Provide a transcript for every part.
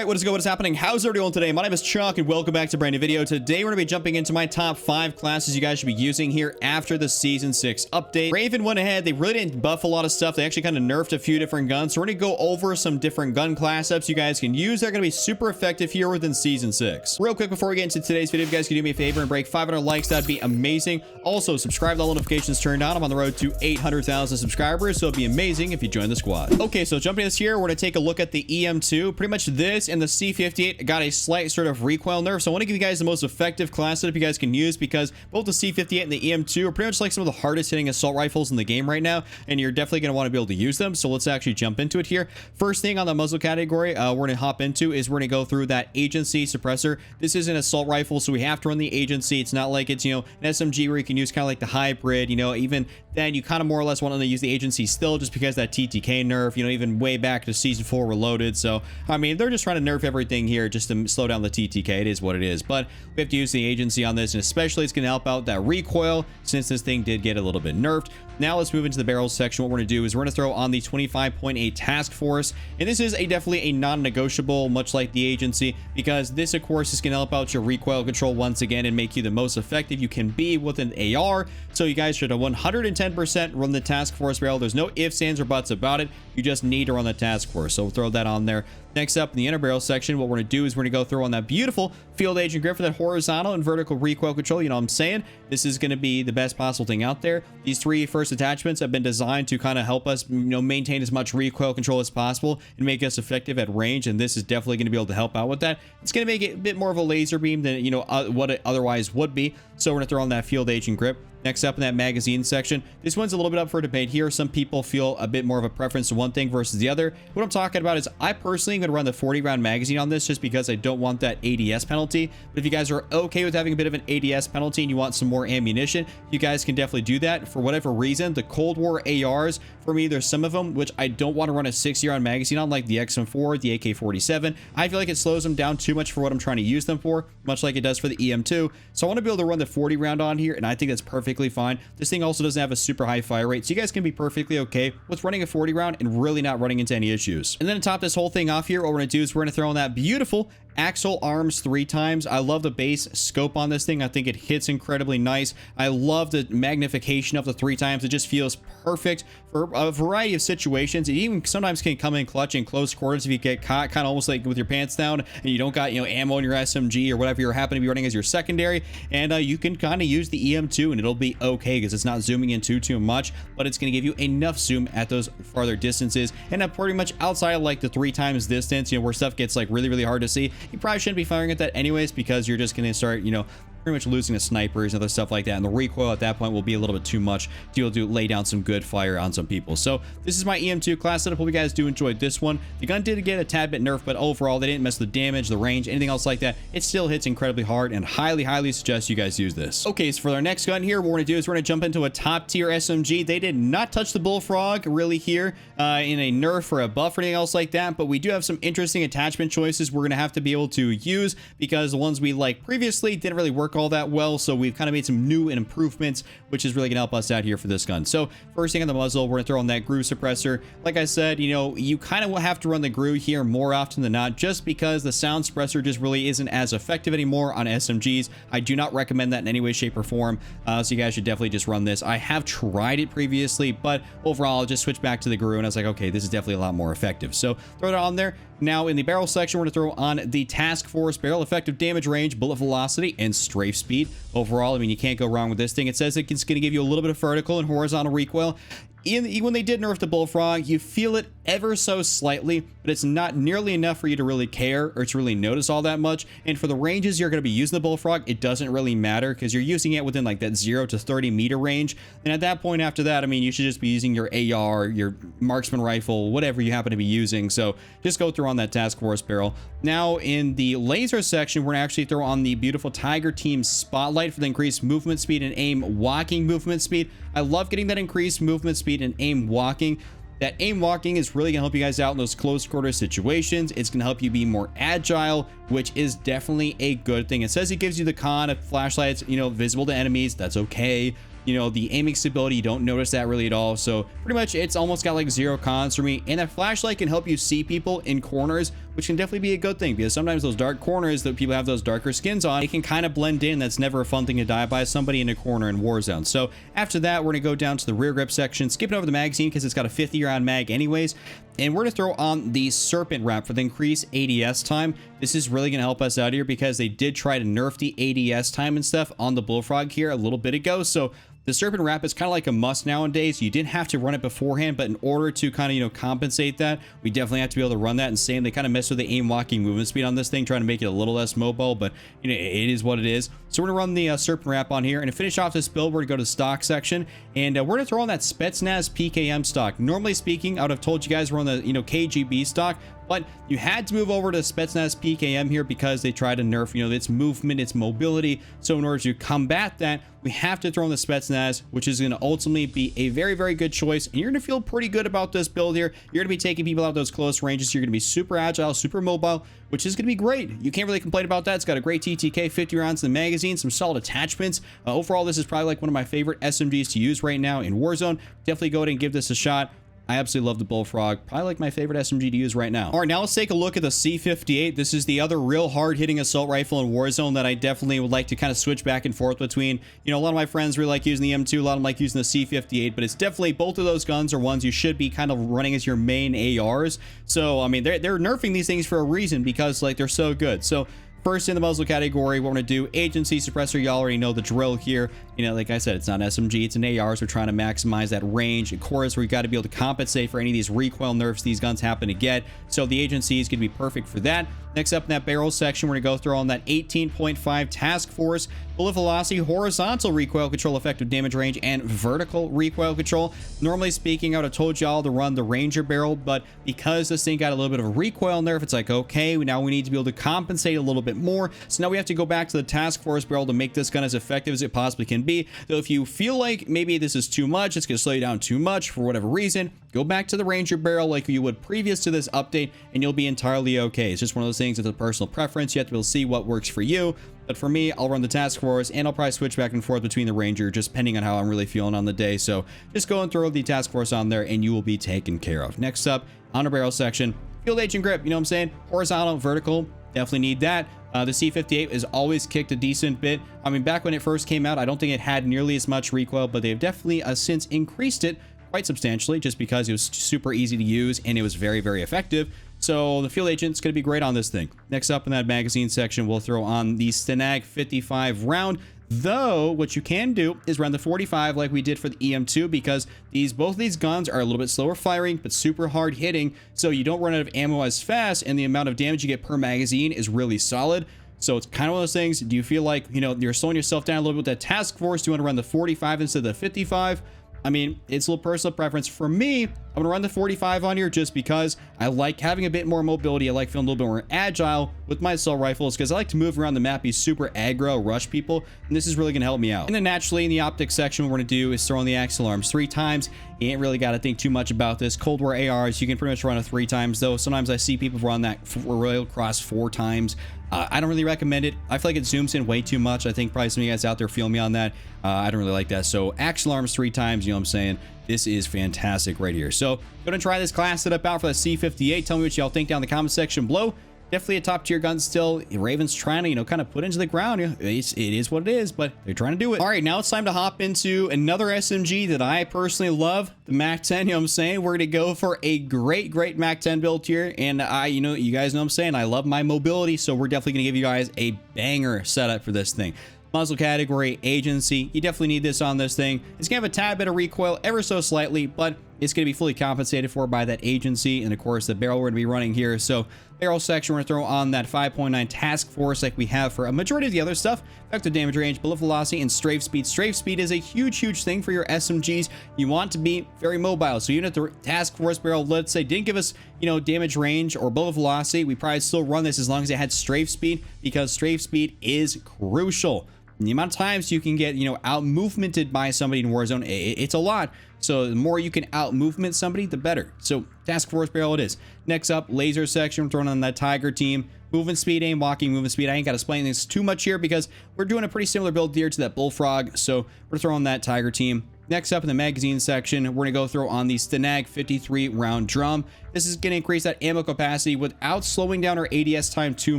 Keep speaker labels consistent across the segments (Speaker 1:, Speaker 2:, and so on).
Speaker 1: Alright, what is going on? What is happening? How's everyone doing today? My name is Chuck and welcome back to a brand new video. Today we're going to be jumping into my top 5 classes you guys should be using here after the Season 6 update. Raven went ahead, they really didn't buff a lot of stuff. They actually kind of nerfed a few different guns. So we're going to go over some different gun class ups you guys can use. They're going to be super effective here within Season 6. Real quick before we get into today's video, if you guys could do me a favor and break 500 likes, that'd be amazing. Also, subscribe with all notifications turned on. I'm on the road to 800,000 subscribers, so it'd be amazing if you join the squad. Okay, so jumping this here, we're going to take a look at the EM2. Pretty much this and the C58 got a slight sort of recoil nerf, so I want to give you guys the most effective class setup you guys can use, because both the C58 and the EM2 are pretty much like some of the hardest hitting assault rifles in the game right now, and you're definitely going to want to be able to use them. So let's actually jump into it here. First thing on the muzzle category we're going to hop into is we're going to go through that agency suppressor. This is an assault rifle, so we have to run the agency. It's not like it's, you know, an SMG where you can use kind of like the hybrid, you know. Even then you kind of more or less want to use the agency still, just because that TTK nerf, you know, even way back to Season 4 Reloaded. So I mean, they're just trying to nerf everything here just to slow down the TTK. It is what it is, but we have to use the agency on this, and especially it's going to help out that recoil since this thing did get a little bit nerfed. Now let's move into the barrels section. What we're going to do is we're going to throw on the 25.8 task force, and this is definitely a non-negotiable, much like the agency, because this of course is going to help out your recoil control once again and make you the most effective you can be with an AR. So you guys should 110% run the task force barrel. There's no ifs, ands, or buts about it. You just need to run the task force, so we'll throw that on there. Next up in the inner barrel section, what we're going to do is we're going to go through on that beautiful field agent grip for that horizontal and vertical recoil control. You know what I'm saying? This is going to be the best possible thing out there. These three first attachments have been designed to kind of help us, you know, maintain as much recoil control as possible and make us effective at range, and this is definitely going to be able to help out with that. It's going to make it a bit more of a laser beam than, you know, what it otherwise would be. So we're going to throw on that field agent grip. Next up in that magazine section, this one's a little bit up for debate here. Some people feel a bit more of a preference to one thing versus the other. What I'm talking about is I personally am going to run the 40 round magazine on this just because I don't want that ADS penalty. But if you guys are okay with having a bit of an ADS penalty and you want some more ammunition, you guys can definitely do that. For whatever reason, the Cold War ARs, for me, there's some of them which I don't want to run a 60 round magazine on, like the XM4, the AK-47. I feel like it slows them down too much for what I'm trying to use them for, much like it does for the EM2. So I want to be able to run the 40 round on here, and I think that's perfectly fine. This thing also doesn't have a super high fire rate, so you guys can be perfectly okay with running a 40 round and really not running into any issues. And then to top this whole thing off here, what we're going to do is we're going to throw in that beautiful Axle arms 3 times. I love the base scope on this thing. I think it hits incredibly nice. I love the magnification of the 3 times. It just feels perfect for a variety of situations. It even sometimes can come in clutch in close quarters if you get caught kind of almost like with your pants down and you don't got, you know, ammo in your SMG or whatever you're happening to be running as your secondary, and you can kind of use the EM2 and it'll be okay because it's not zooming in too much, but it's going to give you enough zoom at those farther distances, and pretty much outside of like the 3 times distance, you know, where stuff gets like really hard to see, you probably shouldn't be firing at that anyways, because you're just going to start, you know, pretty much losing the snipers and other stuff like that, and the recoil at that point will be a little bit too much to be able to lay down some good fire on some people. So this is my EM2 class setup. Hope you guys do enjoy this one. The gun did get a tad bit nerfed, but overall they didn't mess with the damage, the range, anything else like that. It still hits incredibly hard, and highly suggest you guys use this. Okay, so for our next gun here, what we're going to do is we're going to jump into a top tier SMG. They did not touch the Bullfrog really here in a nerf or a buff or anything else like that, but we do have some interesting attachment choices we're going to have to be able to use, because the ones we liked previously didn't really work all that well. So we've kind of made some new improvements, which is really gonna help us out here for this gun. So first thing on the muzzle, we're gonna throw on that Grav suppressor. Like I said, you know, you kind of will have to run the Grav here more often than not, just because the sound suppressor just really isn't as effective anymore on SMGs. I do not recommend that in any way, shape, or form. So you guys should definitely just run this. I have tried it previously, but overall I'll just switch back to the Grav, and I was like, okay, this is definitely a lot more effective. So throw that on there. Now in the barrel section, we're going to throw on the task force barrel, effective damage range, bullet velocity, and strafe speed. Overall, I mean, you can't go wrong with this thing. It says it's going to give you a little bit of vertical and horizontal recoil. When they did nerf the Bullfrog, you feel it ever so slightly, but it's not nearly enough for you to really care or to really notice all that much. And for the ranges you're going to be using the Bullfrog, it doesn't really matter, because you're using it within like that 0 to 30 meter range. And at that point after that, I mean, you should just be using your AR, your marksman rifle, whatever you happen to be using. So just go through on that task force barrel. Now in the laser section, we're going to actually throw on the beautiful Tiger Team Spotlight for the increased movement speed and aim walking movement speed. I love getting that increased movement speed and aim walking. That aim walking is really gonna help you guys out in those close quarter situations. It's gonna help you be more agile, which is definitely a good thing. It says it gives you the con of flashlights, you know, visible to enemies. That's okay. You know, the aiming stability, you don't notice that really at all. So pretty much it's almost got like 0 cons for me. And that flashlight can help you see people in corners, which can definitely be a good thing because sometimes those dark corners that people have those darker skins on, it can kind of blend in. That's never a fun thing to die by somebody in a corner in Warzone. So after that, we're going to go down to the rear grip section, skipping over the magazine because it's got a 50-round mag anyways. And we're going to throw on the Serpent Wrap for the increased ADS time. This is really going to help us out here because they did try to nerf the ADS time and stuff on the Bullfrog here a little bit ago. So the Serpent Wrap is kind of like a must nowadays. You didn't have to run it beforehand, but in order to kind of, you know, compensate that, we definitely have to be able to run that. And same, they kind of mess with the aim walking movement speed on this thing, trying to make it a little less mobile, but you know, it is what it is. So we're gonna run the Serpent Wrap on here, and to finish off this build, we're gonna go to stock section, and we're gonna throw on that Spetsnaz PKM stock. Normally speaking, I would have told you guys we're on the, you know, KGB stock, but you had to move over to Spetsnaz PKM here because they tried to nerf, you know, its movement, its mobility. So in order to combat that, we have to throw in the Spetsnaz, which is going to ultimately be a very, very good choice. And you're going to feel pretty good about this build here. You're going to be taking people out those close ranges. You're going to be super agile, super mobile, which is going to be great. You can't really complain about that. It's got a great TTK, 50 rounds in the magazine, some solid attachments. Overall, this is probably like one of my favorite SMGs to use right now in Warzone. Definitely go ahead and give this a shot. I absolutely love the Bullfrog. Probably like my favorite SMG to use right now. All right, now let's take a look at the C58. This is the other real hard-hitting assault rifle in Warzone that I definitely would like to kind of switch back and forth between. You know, a lot of my friends really like using the M2, a lot of them like using the C58, but it's definitely both of those guns are ones you should be kind of running as your main ARs. So, I mean, they're nerfing these things for a reason because, like, they're so good. So, first in the muzzle category, what we're going to do, agency, suppressor, y'all already know the drill here. You know, like I said, it's not an SMG, it's an AR, so we're trying to maximize that range. Of course, we've got to be able to compensate for any of these recoil nerfs these guns happen to get. So the agency is going to be perfect for that. Next up in that barrel section, we're going to go through on that 18.5 Task Force, bullet velocity, horizontal recoil control, effective damage range, and vertical recoil control. Normally speaking, I would have told y'all to run the Ranger barrel, but because this thing got a little bit of a recoil nerf, it's like, okay, now we need to be able to compensate a little bit more. So now we have to go back to the Task Force barrel to make this gun as effective as it possibly can be. Though if you feel like maybe this is too much, it's going to slow you down too much for whatever reason, go back to the Ranger barrel like you would previous to this update, and you'll be entirely okay. It's just one of those things, it's a personal preference. You have to be able to see what works for you. But for me, I'll run the Task Force, and I'll probably switch back and forth between the Ranger, just depending on how I'm really feeling on the day. So just go and throw the Task Force on there, and you will be taken care of. Next up, on the barrel section, field agent grip, you know what I'm saying? Horizontal, vertical, definitely need that. The C58 has always kicked a decent bit. I mean, back when it first came out, I don't think it had nearly as much recoil, but they've definitely since increased it quite substantially just because it was super easy to use and it was very, very effective. So the field agent's going to be great on this thing. Next up in that magazine section, we'll throw on the Stenag 55 round. Though what you can do is run the 45 like we did for the EM2 because both of these guns are a little bit slower firing but super hard hitting, so you don't run out of ammo as fast and the amount of damage you get per magazine is really solid. So it's kind of one of those things. Do you feel like, you know, you're slowing yourself down a little bit with that Task Force? Do you want to run the 45 instead of the 55? I mean, it's a little personal preference. For me, I'm going to run the 45 on here just because I like having a bit more mobility. I like feeling a little bit more agile with my assault rifles because I like to move around the map, be super aggro, rush people, and this is really going to help me out. And then naturally in the optics section, what we're going to do is throw in the Axle Arms 3 times. You ain't really got to think too much about this. Cold War ARs, you can pretty much run it 3 times, though. Sometimes I see people run that Royal Cross 4 times. I don't really recommend it. I feel like it zooms in way too much. I think probably some of you guys out there feel me on that. I don't really like that. So Axle Arms 3 times, you know what I'm saying? This is fantastic right here. So going to try this class setup out for the C58. Tell me what y'all think down in the comment section below. Definitely a top tier gun still. Raven's trying to, you know, kind of put into the ground. It is what it is, but they're trying to do it. All right, now it's time to hop into another SMG that I personally love, the MAC10. You know what I'm saying? We're going to go for a great MAC10 build here. And you guys know what I'm saying? I love my mobility, so we're definitely going to give you guys a banger setup for this thing. Muzzle category, agency, you definitely need this on this thing. It's gonna have a tad bit of recoil ever so slightly, but it's gonna be fully compensated for by that agency, and of course the barrel we're gonna be running here. So barrel section, we're gonna throw on that 5.9 Task Force like we have for a majority of the other stuff. Effective damage range, bullet velocity, and strafe speed. Strafe speed is a huge thing for your SMGs. You want to be very mobile, so even if the Task Force barrel, let's say, didn't give us, you know, damage range or bullet velocity, we probably still run this as long as it had strafe speed, because strafe speed is crucial. And the amount of times you can get, you know, out movemented by somebody in Warzone, it's a lot. So the more you can out movement somebody, the better. So Task Force barrel it is. Next up, laser section, we're throwing on that Tiger team. Movement speed, aim, walking, movement speed. I ain't got to explain this too much here because we're doing a pretty similar build here to that Bullfrog. So we're throwing that Tiger team. Next up in the magazine section, we're going to go throw on the Stenag 53 round drum. This is going to increase that ammo capacity without slowing down our ADS time too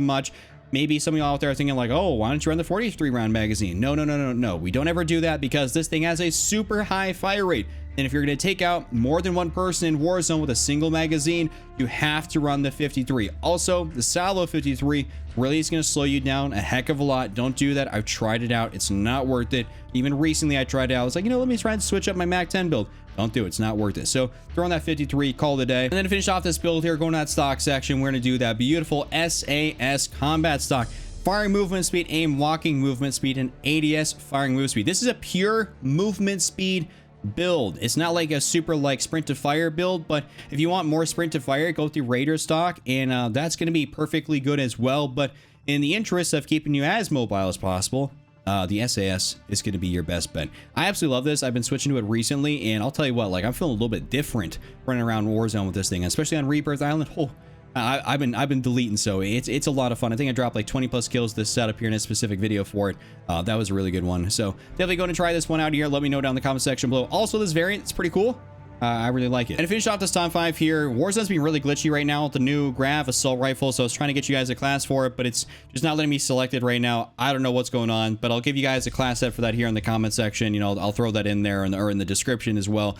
Speaker 1: much. Maybe some of y'all out there are thinking like, oh, why don't you run the 43 round magazine? No. We don't ever do that because this thing has a super high fire rate. And if you're going to take out more than one person in Warzone with a single magazine, you have to run the 53. Also, the Salo 53 really is going to slow you down a heck of a lot. Don't do that. I've tried it out. It's not worth it. Even recently, I tried it out. I was like, let me try and switch up my MAC10 build. Don't do it. It's not worth it. So throw on that 53, call it a day. And then to finish off this build here, going to that stock section, we're going to do that beautiful SAS combat stock. Firing movement speed, aim, walking movement speed, and ADS firing move speed. This is a pure movement speed build. It's not like a super like sprint to fire build, but if you want more sprint to fire, go through Raider stock, and that's going to be perfectly good as well. But in the interest of keeping you as mobile as possible, the SAS is going to be your best bet. I absolutely love this. I've been switching to it recently, and I'll tell you what, like, I'm feeling a little bit different running around Warzone with this thing, especially on Rebirth Island. Oh, I've been deleting, so it's a lot of fun. I think I dropped like 20 plus kills this setup here in a specific video for it. That was a really good one. So definitely go and try this one out here. Let me know down in the comment section below. Also, this variant, it's pretty cool. I really like it. And to finish off this top 5 here, Warzone's being really glitchy right now with the new Grav assault rifle. So I was trying to get you guys a class for it, but it's just not letting me select it right now. I don't know what's going on, but I'll give you guys a class set for that here in the comment section. I'll throw that in there or in the description as well.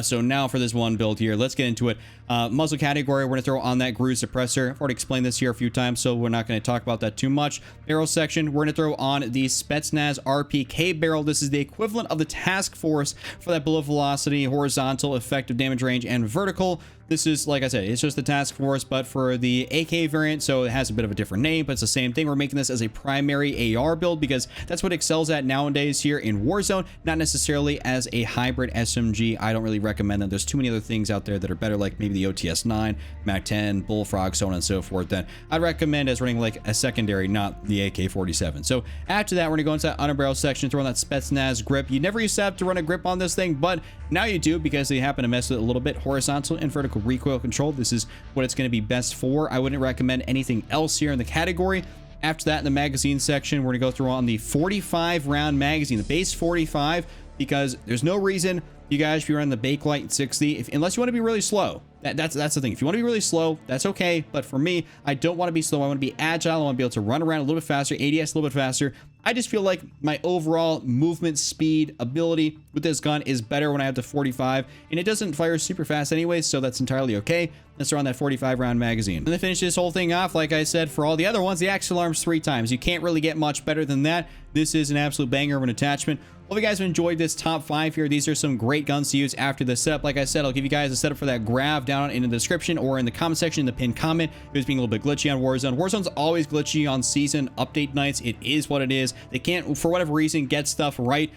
Speaker 1: So now for this one build here, let's get into it. Muzzle category, we're going to throw on that Grav suppressor. I've already explained this here a few times, so we're not going to talk about that too much. Barrel section, we're going to throw on the Spetsnaz RPK barrel. This is the equivalent of the task force for that bullet velocity, horizontal, effective damage range, and vertical. This is, like I said, it's just the task force, but for the AK variant, so it has a bit of a different name, but it's the same thing. We're making this as a primary AR build because that's what excels at nowadays here in Warzone, not necessarily as a hybrid SMG. I don't really recommend that. There's too many other things out there that are better, like maybe the OTS-9, MAC-10, Bullfrog, so on and so forth, that I'd recommend as running like a secondary, not the AK-47. So after that, we're gonna go into that underbarrel section, throw on that Spetsnaz grip. You never used to have to run a grip on this thing, but now you do because they happen to mess with it a little bit. Horizontal and vertical recoil control. This is what it's going to be best for. I wouldn't recommend anything else here in the category. After that, in the magazine section, we're going to go through on the 45 round magazine, the base 45, because there's no reason you guys should be running the Bakelite 60 unless you want to be really slow. That's the thing. If you want to be really slow, that's okay. But for me, I don't want to be slow. I want to be agile. I want to be able to run around a little bit faster, ADS a little bit faster. I just feel like my overall movement speed ability with this gun is better when I have the 45, and it doesn't fire super fast anyway, so that's entirely okay. Let's throw on that 45 round magazine. And to finish this whole thing off, like I said, for all the other ones, the axe alarms 3 times. You can't really get much better than that. This is an absolute banger of an attachment. Hope you guys have enjoyed this top 5 here. These are some great guns to use after the setup. Like I said, I'll give you guys a setup for that Grav down in the description or in the comment section in the pinned comment. It was being a little bit glitchy on Warzone. Warzone's always glitchy on season update nights. It is what it is. They can't, for whatever reason, get stuff right.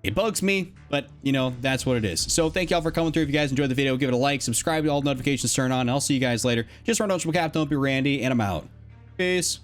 Speaker 1: It bugs me, but that's what it is. So thank y'all for coming through. If you guys enjoyed the video, give it a like, subscribe to all notifications, turn on, and I'll see you guys later. Just run on Captain, don't be Randy, and I'm out. Peace.